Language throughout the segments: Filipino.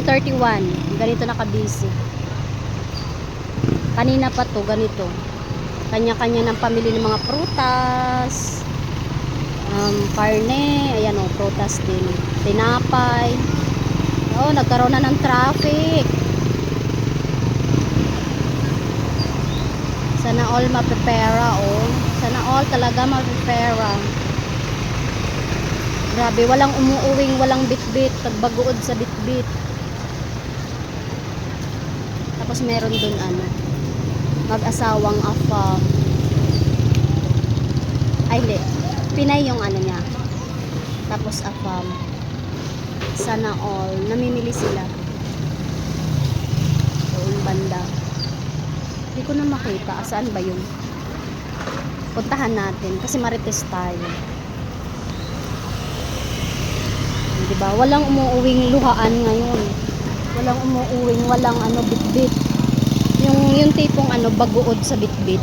12:31. Ganito nakabisi. Kanina pa to, ganito. Kanya-kanya ng pamili ng mga prutas. Karne, ayan o, prutas din. Tinapay. Oh, nagkaroon na ng traffic. Sana all mapepera, oh. Sana all talaga mapepera. Grabe, walang umuuwing, walang bitbit, pagbagood sa bitbit. Tapos meron dun ano, mag-asawang afam. Ay, hindi. Pinay yung ano niya. Tapos afam. Sana all. Namimili sila. Doon banda. Hindi ko na makita. Saan ba yun? Puntahan natin. Kasi marites tayo. Diba? Walang umuuwing luhaan ngayon. Walang umuuwing, walang ano, bitbit. Yung tipong ano, bagood sa bitbit.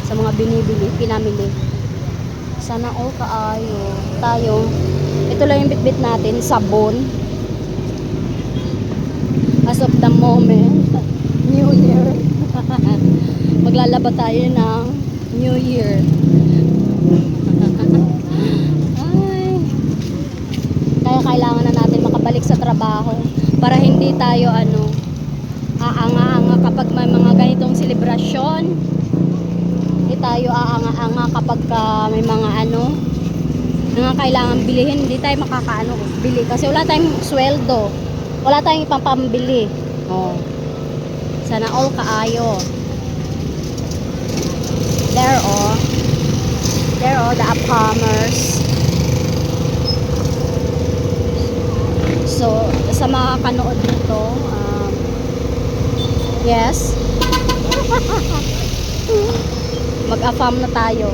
Sa mga binibili, pinamili. Sana all kaayo. Tayo. Ito lang yung bitbit natin, sabon. As of the moment, New Year. Maglalaba tayo ng New Year. Ay. Kaya kailangan na natin makabalik sa trabaho para hindi tayo ano, aanga-anga kapag may mga ganitong selebrasyon. Hindi tayo aanga-anga kapag may mga ano, mga kailangan bilihin, hindi tayo makakaano bili kasi wala tayong sweldo, wala tayong ipampambili. Oh, sana all kaayo. There the upcomers. So sa mga kanood nito, yes, mag-affam na tayo.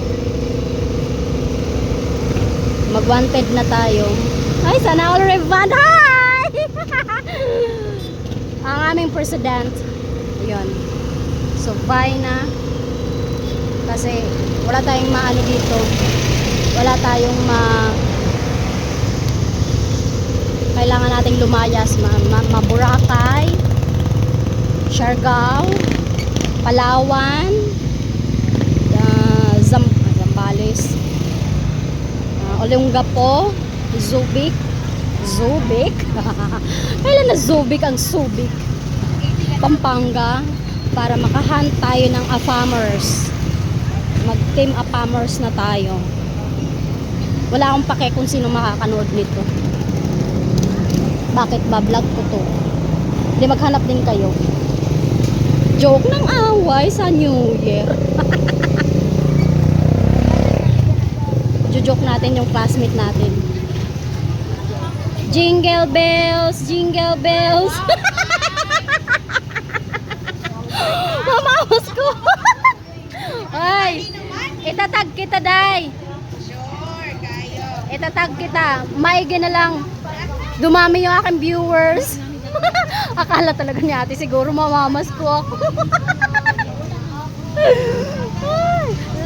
Mag-wanted na tayo. Ay, sana all revand. Hi! Ang aming president. Ayun. So, bye na. Kasi, wala tayong maano dito. Wala tayong kailangan nating lumayas. Boracay, Siargao, Palawan, Zambales, Olongapo, Subic. Kailan na Subic ang Subic? Pampanga, para makahunt tayo ng affamers. Mag-team affamers na tayo. Wala akong pake kung sino makakanood nito. Bakit ba vlog ko to? Hindi, maghanap din kayo. Joke ng away sa New Year. Joke natin yung classmate natin. Jingle bells, jingle bells. Mamawas ko. Ay, itatag kita, day. Sure, kayo. Itatag kita. Maigi na lang. Dumami yung aking viewers. Akala talaga ni ate siguro mamamas ko ako.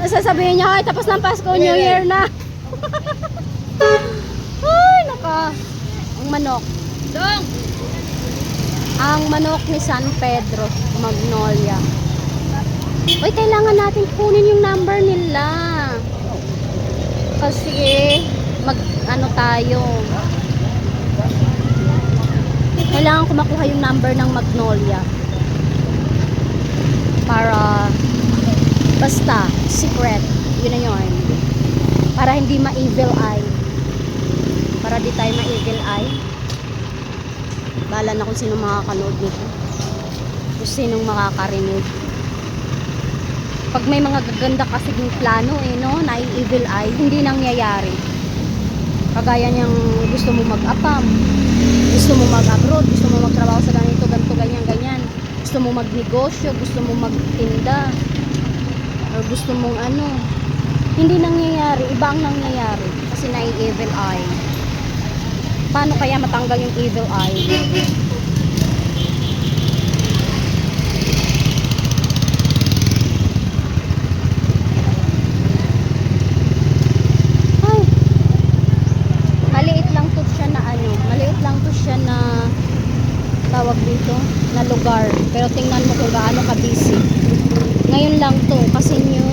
Sasabihin niya, ay tapos ng Pasko, New Year na. Ay, naka. Ang manok. Dong! Ang manok ni San Pedro, Magnolia. Uy, kailangan natin kunin yung number nila. Kasi, ano tayo. Kailangan ko makuha yung number ng Magnolia. Para, basta, secret. Yun na yun. Para hindi ma-evil eye. Para di tayo ma-evil eye. Bahala na kung sino makakanood nito. Kung sinong makakarinig. Pag may mga gaganda kasi yung plano no, na-evil eye, hindi nangyayari. Kagaya niyang gusto mo mag-apam, gusto mo mag-abroad, gusto mo magtrabaho sa ganito, ganito, ganyan, ganyan. Gusto mo magnegosyo, gusto mo magtinda, or gusto mong ano, hindi nangyayari, iba ang nangyayari kasi na-evil eye. Paano kaya matanggal yung evil eye? Ay, maliit lang to siya na ano, maliit lang to siya na tawag dito na lugar. Pero tingnan mo kung gaano ka busy. Ngayon lang to kasi new